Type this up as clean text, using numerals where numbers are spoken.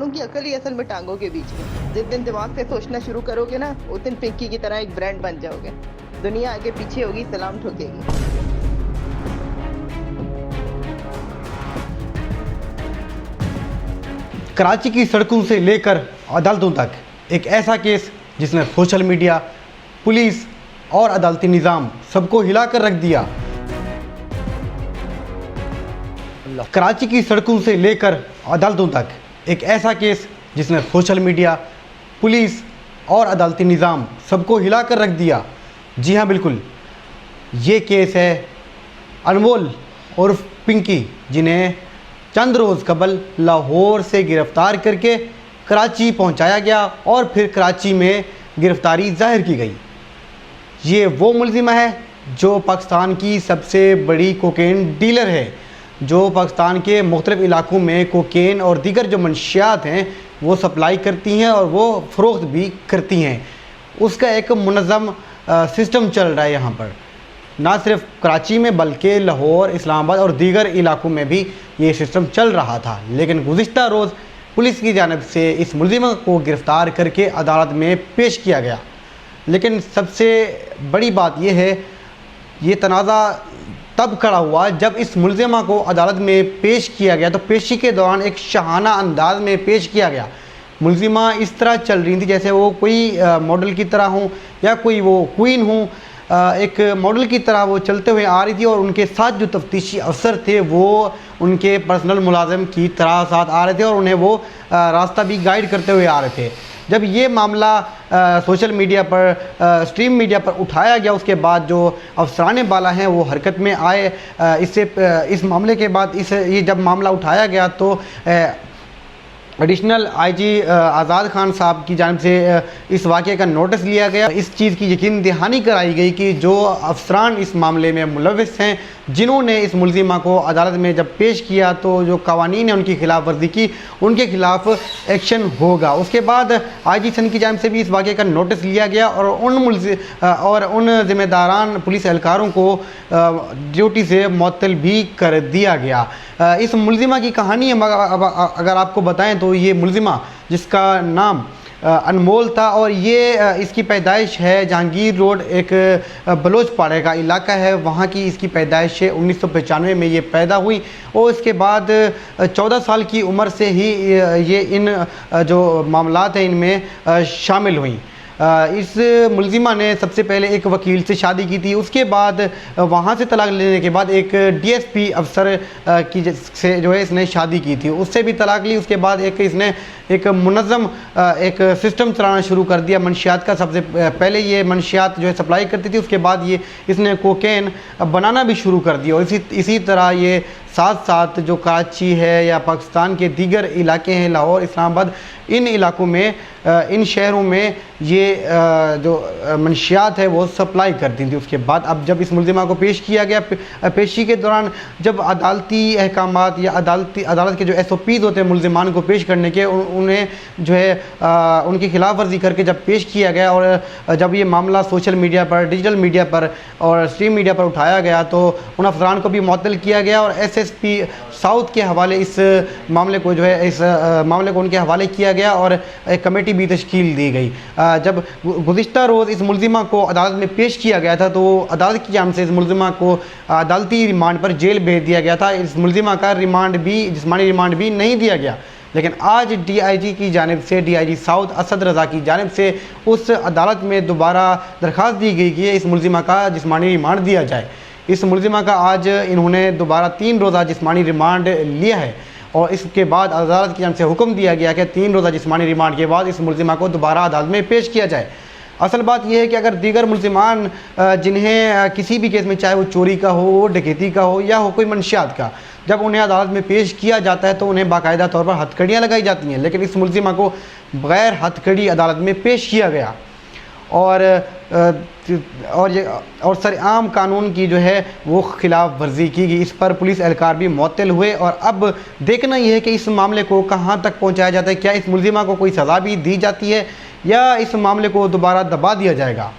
लोगों की अकल ही असल में टांगों के बीच में। जिस दिन दिमाग से सोचना शुरू करोगे ना, उस दिन पिंकी की तरह एक ब्रांड बन जाओगे। दुनिया आगे पीछे होगी, सलाम ठोकेगी। कराची की सड़कों से लेकर अदालतों तक एक ऐसा केस जिसने सोशल मीडिया, पुलिस और अदालती निज़ाम सबको हिलाकर रख दिया। कराची की सड़कों से लेकर अदालतों तक एक ऐसा केस जिसने सोशल मीडिया, पुलिस और अदालती निज़ाम सबको हिलाकर रख दिया। जी हाँ, बिल्कुल, ये केस है अनमोल उर्फ पिंकी, जिन्हें चंद रोज़ कबल लाहौर से गिरफ़्तार करके कराची पहुंचाया गया और फिर कराची में गिरफ़्तारी ज़ाहिर की गई। ये वो मुलजिमा है जो पाकिस्तान की सबसे बड़ी कोकेन डीलर है, जो पाकिस्तान के मुख्तलिफ़ इलाकों में कोकेन और दीगर जो मंशियात हैं वो सप्लाई करती हैं और वो फ़रोख्त भी करती हैं। उसका एक मुनज़्ज़म सिस्टम चल रहा है यहाँ पर, ना सिर्फ कराची में बल्कि लाहौर, इस्लामाबाद और दीगर इलाकों में भी ये सिस्टम चल रहा था। लेकिन गुज़िश्ता रोज़ पुलिस की जानिब से इस मुलजिमा को गिरफ़्तार करके अदालत में पेश किया गया। लेकिन सबसे बड़ी बात यह है, ये तनाज़ा तब खड़ा हुआ जब इस मुलजिमा को अदालत में पेश किया गया तो पेशी के दौरान एक शाहाना अंदाज में पेश किया गया। मुलजिमा इस तरह चल रही थी जैसे वो कोई मॉडल की तरह हो या कोई वो क्वीन हो। एक मॉडल की तरह वो चलते हुए आ रही थी और उनके साथ जो तफ्तीशी अफसर थे वो उनके पर्सनल मुलाजिम की तरह साथ आ रहे थे और उन्हें वो रास्ता भी गाइड करते हुए आ रहे थे। जब ये मामला सोशल मीडिया पर, स्ट्रीम मीडिया पर उठाया गया, उसके बाद जो अफसरान बाला हैं वो हरकत में आए। इस मामले के बाद ये जब मामला उठाया गया तो एडिशनल आईजी आज़ाद खान साहब की जानिब से इस वाक़े का नोटिस लिया गया। इस चीज़ की यकीन दहानी कराई गई कि जो अफसरान इस मामले में मुलव्विस हैं, जिन्होंने इस मुलजिमा को अदालत में जब पेश किया तो जो कवानीन है उनकी खिलाफ वर्जी की, उनके खिलाफ एक्शन होगा। उसके बाद आईजी सिंध की जानिब से भी इस वाक़े का नोटिस लिया गया और उन ज़िम्मेदारान पुलिस एहलकारों को ड्यूटी से मुअत्तल भी कर दिया गया। इस मुलजिमा की कहानी अगर आपको बताएं तो ये मुलजिमा, जिसका नाम अनमोल था और ये इसकी पैदाइश है जहांगीर रोड, एक बलोच पाड़े का इलाका है, वहाँ की इसकी पैदाइश है। 1995 में ये पैदा हुई और इसके बाद 14 साल की उम्र से ही ये इन जो मामलात हैं इनमें शामिल हुई। इस मुलजिमा ने सबसे पहले एक वकील से शादी की थी, उसके बाद वहाँ से तलाक लेने के बाद एक डीएसपी अफसर की से जो है इसने शादी की थी, उससे भी तलाक ली। उसके बाद इसने एक मुनज़्ज़म एक सिस्टम चलाना शुरू कर दिया मंशियात का। सबसे पहले ये मंशियात जो है सप्लाई करती थी, उसके बाद इसने कोकेन बनाना भी शुरू कर दिया। और इसी तरह ये साथ साथ जो कराची है या पाकिस्तान के दीगर इलाके हैं, लाहौर, इस्लामाबाद, इन इलाकों में, इन शहरों में ये जो मंशियात है वो सप्लाई करती थी। उसके बाद अब जब इस मुलजिमा को पेश किया गया, पेशी के दौरान जब अदालती अहकामात या अदालत के जो SOPs होते हैं मुलजिमान को पेश करने के, उन्हें जो है उनकी खिलाफ वर्जी करके जब पेश किया गया और जब ये मामला सोशल मीडिया पर, डिजिटल मीडिया पर और स्ट्रीम मीडिया पर उठाया गया तो उन अफसरान को भी मुअत्तल किया गया और SSP साउथ के हवाले इस मामले को जो है इस मामले को उनके हवाले किया गया और एक कमेटी भी तश्कील दी गई। जब गुज़िश्ता रोज़ इस मुलजिमा को अदालत में पेश किया गया था तो अदालत की जानिब से इस मुलजिमा को अदालती रिमांड पर जेल भेज दिया गया था। इस मुलजिमा का जिस्मानी रिमांड भी नहीं दिया गया। लेकिन आज DIG की जानिब से, DIG साउथ असद रज़ा की जानिब से उस अदालत में दोबारा दरख्वास्त दी गई कि इस मुलजिमा का जिस्मानी रिमांड दिया जाए। इस मुलजिमा का आज इन्होंने दोबारा 3 रोज़ा जिस्मानी रिमांड लिया है और इसके बाद अदालत की जानिब से हुक्म दिया गया कि 3 रोज़ा जिस्मानी रिमांड के बाद इस मुलजिमा को दोबारा अदालत में पेश किया जाए। असल बात यह है कि अगर दीगर मुलजिमान जिन्हें किसी भी केस में, चाहे वो चोरी का हो, डकैती का हो या हो कोई मंशियात का, जब उन्हें अदालत में पेश किया जाता है तो उन्हें बाकायदा तौर पर हथकड़ियाँ लगाई जाती हैं। लेकिन इस मुलजिमा को बग़ैर हथकड़ी अदालत में पेश किया गया और सरेआम कानून की जो है वो खिलाफ वर्जी की गई। इस पर पुलिस एहलकार भी मुअत्तल हुए और अब देखना यह है कि इस मामले को कहाँ तक पहुँचाया जाता है। क्या इस मुलजिमा को कोई सज़ा भी दी जाती है या इस मामले को दोबारा दबा दिया जाएगा।